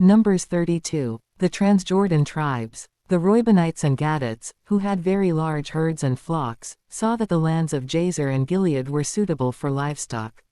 Numbers 32. The Transjordan tribes. The Reubenites and Gadites, who had very large herds and flocks, saw that the lands of Jazer and Gilead were suitable for livestock.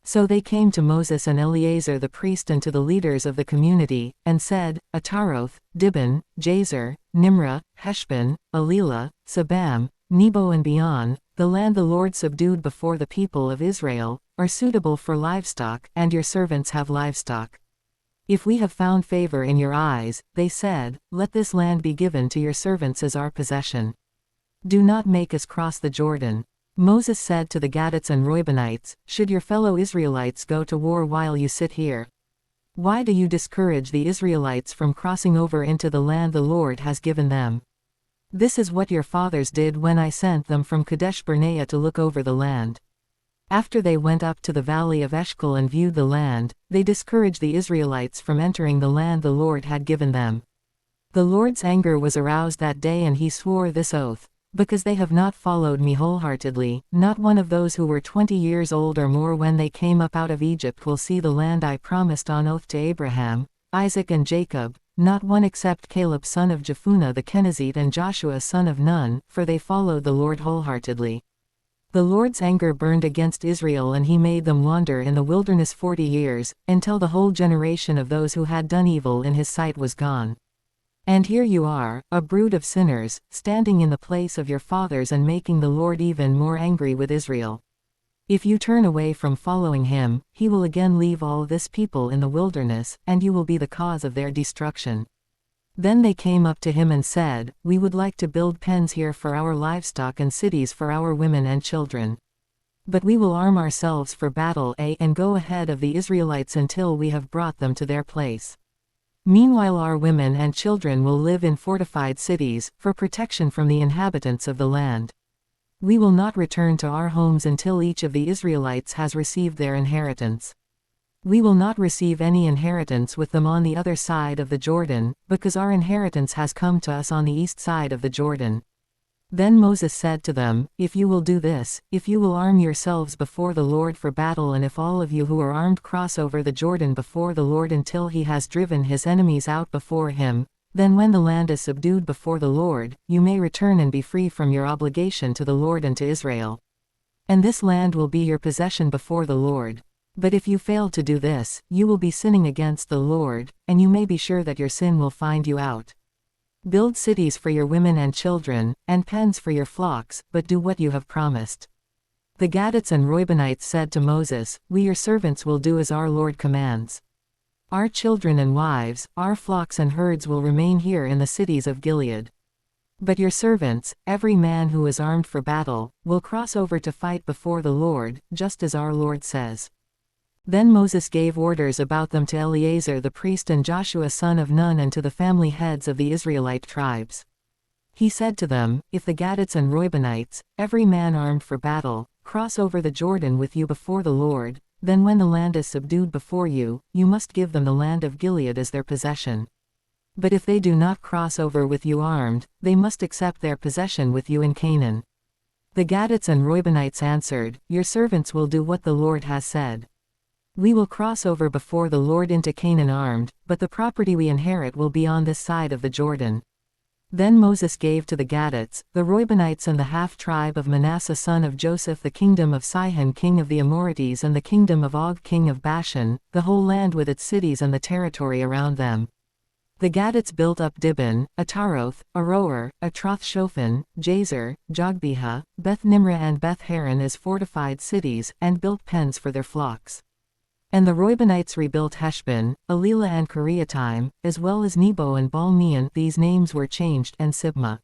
So they came to Moses and Eleazar the priest and to the leaders of the community, and said, Ataroth, Dibon, Jazer, Nimrah, Heshbon, Elilah, Sabam, Nebo and Beon, the land the Lord subdued before the people of Israel, are suitable for livestock, and your servants have livestock. If we have found favor in your eyes, they said, let this land be given to your servants as our possession. Do not make us cross the Jordan. Moses said to the Gadites and Reubenites, should your fellow Israelites go to war while you sit here? Why do you discourage the Israelites from crossing over into the land the Lord has given them? This is what your fathers did when I sent them from Kadesh Barnea to look over the land. After they went up to the valley of Eshcol and viewed the land, they discouraged the Israelites from entering the land the Lord had given them. The Lord's anger was aroused that day and he swore this oath, because they have not followed me wholeheartedly, not one of those who were 20 years old or more when they came up out of Egypt will see the land I promised on oath to Abraham, Isaac and Jacob, not one except Caleb son of Jephunneh the Kenizzite and Joshua son of Nun, for they followed the Lord wholeheartedly. The Lord's anger burned against Israel and he made them wander in the wilderness 40 years, until the whole generation of those who had done evil in his sight was gone. And here you are, a brood of sinners, standing in the place of your fathers and making the Lord even more angry with Israel. If you turn away from following him, he will again leave all this people in the wilderness, and you will be the cause of their destruction. Then they came up to him and said, we would like to build pens here for our livestock and cities for our women and children. But we will arm ourselves for battle and go ahead of the Israelites until we have brought them to their place. Meanwhile our women and children will live in fortified cities, for protection from the inhabitants of the land. We will not return to our homes until each of the Israelites has received their inheritance. We will not receive any inheritance with them on the other side of the Jordan, because our inheritance has come to us on the east side of the Jordan. Then Moses said to them, if you will do this, if you will arm yourselves before the Lord for battle and if all of you who are armed cross over the Jordan before the Lord until he has driven his enemies out before him, then when the land is subdued before the Lord, you may return and be free from your obligation to the Lord and to Israel. And this land will be your possession before the Lord. But if you fail to do this, you will be sinning against the Lord, and you may be sure that your sin will find you out. Build cities for your women and children, and pens for your flocks, but do what you have promised. The Gadites and Reubenites said to Moses, we your servants will do as our Lord commands. Our children and wives, our flocks and herds will remain here in the cities of Gilead. But your servants, every man who is armed for battle, will cross over to fight before the Lord, just as our Lord says. Then Moses gave orders about them to Eleazar the priest and Joshua son of Nun and to the family heads of the Israelite tribes. He said to them, if the Gadites and Reubenites, every man armed for battle, cross over the Jordan with you before the Lord, then when the land is subdued before you, you must give them the land of Gilead as their possession. But if they do not cross over with you armed, they must accept their possession with you in Canaan. The Gadites and Reubenites answered, your servants will do what the Lord has said. We will cross over before the Lord into Canaan armed, but the property we inherit will be on this side of the Jordan. Then Moses gave to the Gadites, the Reubenites and the half-tribe of Manasseh son of Joseph the kingdom of Sihon king of the Amorites and the kingdom of Og king of Bashan, the whole land with its cities and the territory around them. The Gadites built up Dibon, Ataroth, Aroer, Atroth-Shophan, Jazer, Jogbehah, Beth-Nimrah and Beth-Haran as fortified cities, and built pens for their flocks. And the Reubenites rebuilt Heshbon, Elilah and Kiriataim, as well as Nebo and Baal-meon. These names were changed, and Sibmah.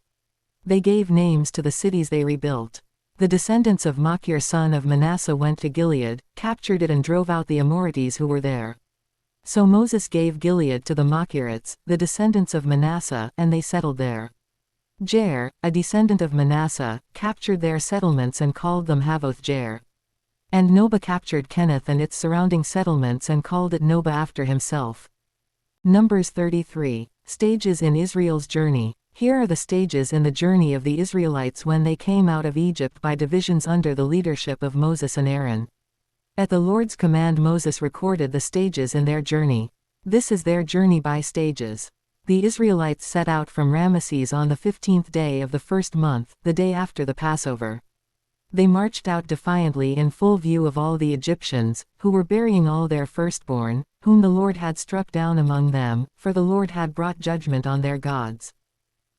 They gave names to the cities they rebuilt. The descendants of Machir son of Manasseh went to Gilead, captured it and drove out the Amorites who were there. So Moses gave Gilead to the Machirites, the descendants of Manasseh, and they settled there. Jair, a descendant of Manasseh, captured their settlements and called them Havoth-Jair. And Nobah captured Kenath and its surrounding settlements and called it Nobah after himself. Numbers 33. Stages in Israel's journey. Here are the stages in the journey of the Israelites when they came out of Egypt by divisions under the leadership of Moses and Aaron. At the Lord's command Moses recorded the stages in their journey. This is their journey by stages. The Israelites set out from Ramesses on the 15th day of the first month, the day after the Passover. They marched out defiantly in full view of all the Egyptians, who were burying all their firstborn, whom the Lord had struck down among them, for the Lord had brought judgment on their gods.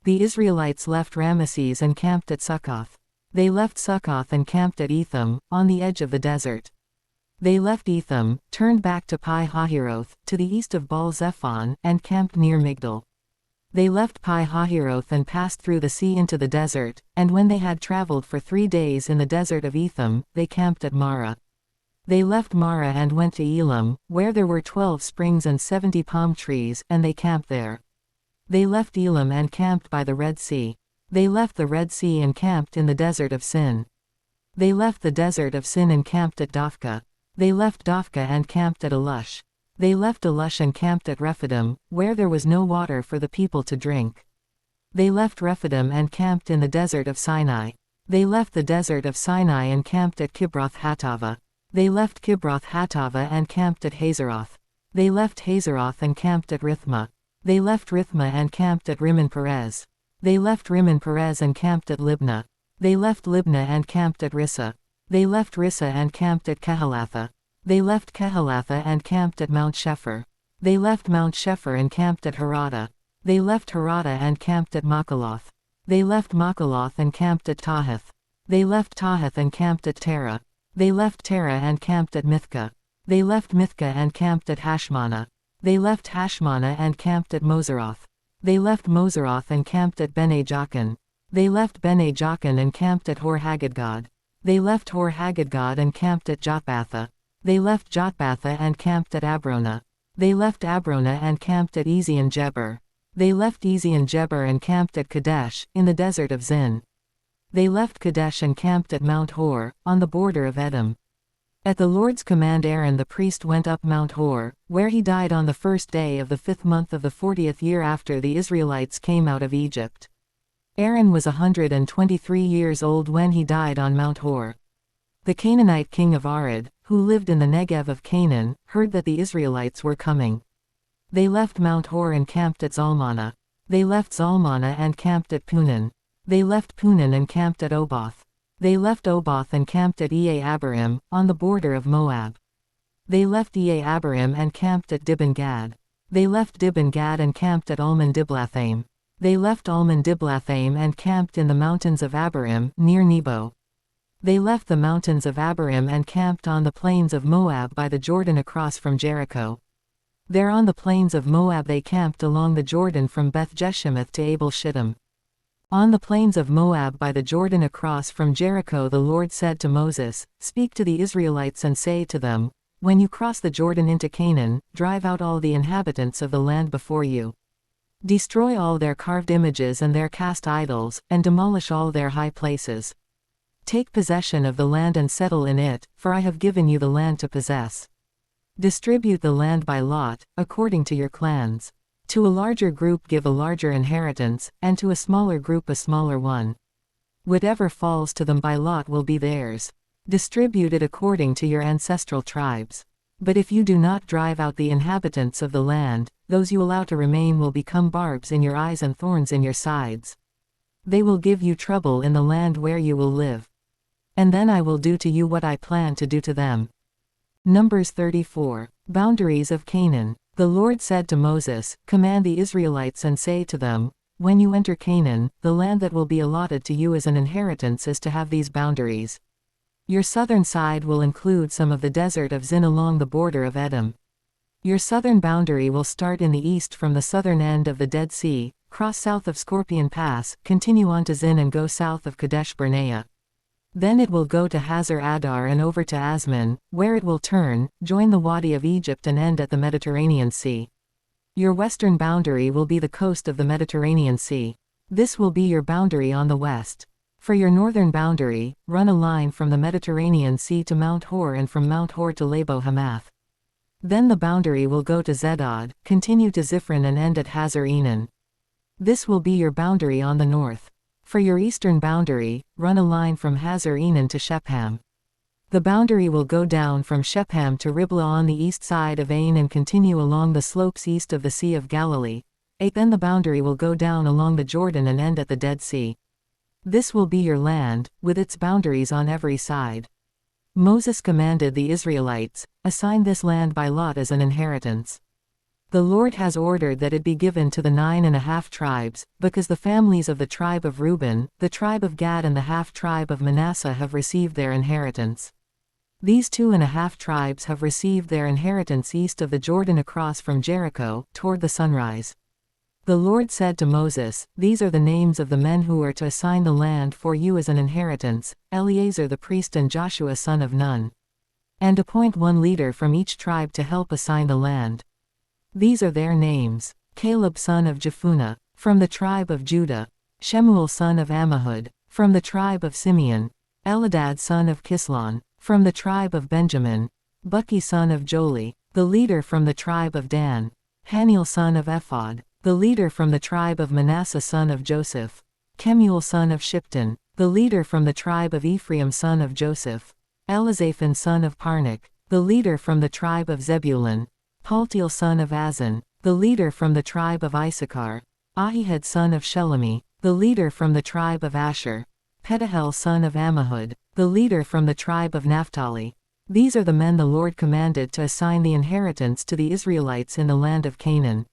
The Israelites left Ramesses and camped at Succoth. They left Succoth and camped at Etham, on the edge of the desert. They left Etham, turned back to Pi-Hahiroth, to the east of Baal-Zephon, and camped near Migdal. They left Pi-Hahiroth and passed through the sea into the desert, and when they had traveled for 3 days in the desert of Etham, they camped at Marah. They left Marah and went to Elam, where there were 12 springs and 70 palm trees, and they camped there. They left Elam and camped by the Red Sea. They left the Red Sea and camped in the desert of Sin. They left the desert of Sin and camped at Dophkah. They left Dophkah and camped at Elush. They left Elush and camped at Rephidim, where there was no water for the people to drink. They left Rephidim and camped in the desert of Sinai. They left the desert of Sinai and camped at Kibroth Hattaavah. They left Kibroth Hattaavah and camped at Hazeroth. They left Hazeroth and camped at Rithmah. They left Rithmah and camped at Rimmon Perez. They left Rimmon Perez and camped at Libnah. They left Libnah and camped at Rissah. They left Rissah and camped at Kehelatha. They left Kehelatha and camped at Mount Shepher. They left Mount Shepher and camped at Harada. They left Harada and camped at Makaloth. They left Makaloth and camped at Tahath. They left Tahath and camped at Terah. They left Terah and camped at Mithkah. They left Mithkah and camped at Hashmanah. They left Hashmanah and camped at Moseroth. They left Moseroth and camped at Bene Jaakan. They left Bene Jaakan and camped at Hor-Haggidgad. They left Hor-Haggidgad and camped at Jotbatha. They left Jotbatha and camped at Abronah. They left Abronah and camped at Ezion-Geber. They left Ezion-Geber and camped at Kadesh, in the desert of Zin. They left Kadesh and camped at Mount Hor, on the border of Edom. At the Lord's command Aaron the priest went up Mount Hor, where he died on the 1st day of the 5th month of the 40th year after the Israelites came out of Egypt. Aaron was 123 years old when he died on Mount Hor. The Canaanite king of Arad, who lived in the Negev of Canaan, heard that the Israelites were coming. They left Mount Hor and camped at Zalmanah. They left Zalmanah and camped at Punan. They left Punan and camped at Oboth. They left Oboth and camped at Abarim, on the border of Moab. They left Abarim and camped at Dibon-Gad. They left Dibon-Gad and camped at Almon-Diblathaim. They left Almon-Diblathaim and camped in the mountains of Abarim, near Nebo. They left the mountains of Abarim and camped on the plains of Moab by the Jordan across from Jericho. There on the plains of Moab they camped along the Jordan from Beth-Jeshimoth to Abel-Shittim. On the plains of Moab by the Jordan across from Jericho the Lord said to Moses, "Speak to the Israelites and say to them, when you cross the Jordan into Canaan, drive out all the inhabitants of the land before you. Destroy all their carved images and their cast idols, and demolish all their high places. Take possession of the land and settle in it, for I have given you the land to possess. Distribute the land by lot, according to your clans. To a larger group give a larger inheritance, and to a smaller group a smaller one. Whatever falls to them by lot will be theirs. Distribute it according to your ancestral tribes. But if you do not drive out the inhabitants of the land, those you allow to remain will become barbs in your eyes and thorns in your sides. They will give you trouble in the land where you will live. And then I will do to you what I plan to do to them." Numbers 34. Boundaries of Canaan. The Lord said to Moses, "Command the Israelites and say to them, when you enter Canaan, the land that will be allotted to you as an inheritance is to have these boundaries. Your southern side will include some of the desert of Zin along the border of Edom. Your southern boundary will start in the east from the southern end of the Dead Sea, cross south of Scorpion Pass, continue on to Zin and go south of Kadesh Barnea. Then it will go to Hazar Adar and over to Asman, where it will turn, join the Wadi of Egypt and end at the Mediterranean Sea. Your western boundary will be the coast of the Mediterranean Sea. This will be your boundary on the west. For your northern boundary, run a line from the Mediterranean Sea to Mount Hor and from Mount Hor to Labo Hamath. Then the boundary will go to Zedad, continue to Ziphron and end at Hazar Enan. This will be your boundary on the north. For your eastern boundary, run a line from Hazar Enan to Shepham. The boundary will go down from Shephem to Riblah on the east side of Ain and continue along the slopes east of the Sea of Galilee. 8 Then the boundary will go down along the Jordan and end at the Dead Sea. This will be your land, with its boundaries on every side. Moses commanded the Israelites, assign this land by lot as an inheritance. The Lord has ordered that it be given to the 9.5 tribes, because the families of the tribe of Reuben, the tribe of Gad and the half-tribe of Manasseh have received their inheritance. These 2.5 tribes have received their inheritance east of the Jordan across from Jericho, toward the sunrise. The Lord said to Moses, These are the names of the men who are to assign the land for you as an inheritance, Eleazar the priest and Joshua son of Nun. And appoint one leader from each tribe to help assign the land. These are their names: Caleb son of Jephunneh, from the tribe of Judah; Shemuel son of Ammihud, from the tribe of Simeon; Eldad son of Kislon, from the tribe of Benjamin; Buki son of Joli, the leader from the tribe of Dan; Haniel son of Ephod, the leader from the tribe of Manasseh son of Joseph; Kemuel son of Shipton, the leader from the tribe of Ephraim son of Joseph; Elizaphan son of Parnach, the leader from the tribe of Zebulun; Paltiel son of Azan, the leader from the tribe of Issachar; Ahihud son of Shelemi, the leader from the tribe of Asher; Pedahel son of Ammihud, the leader from the tribe of Naphtali. These are the men the Lord commanded to assign the inheritance to the Israelites in the land of Canaan.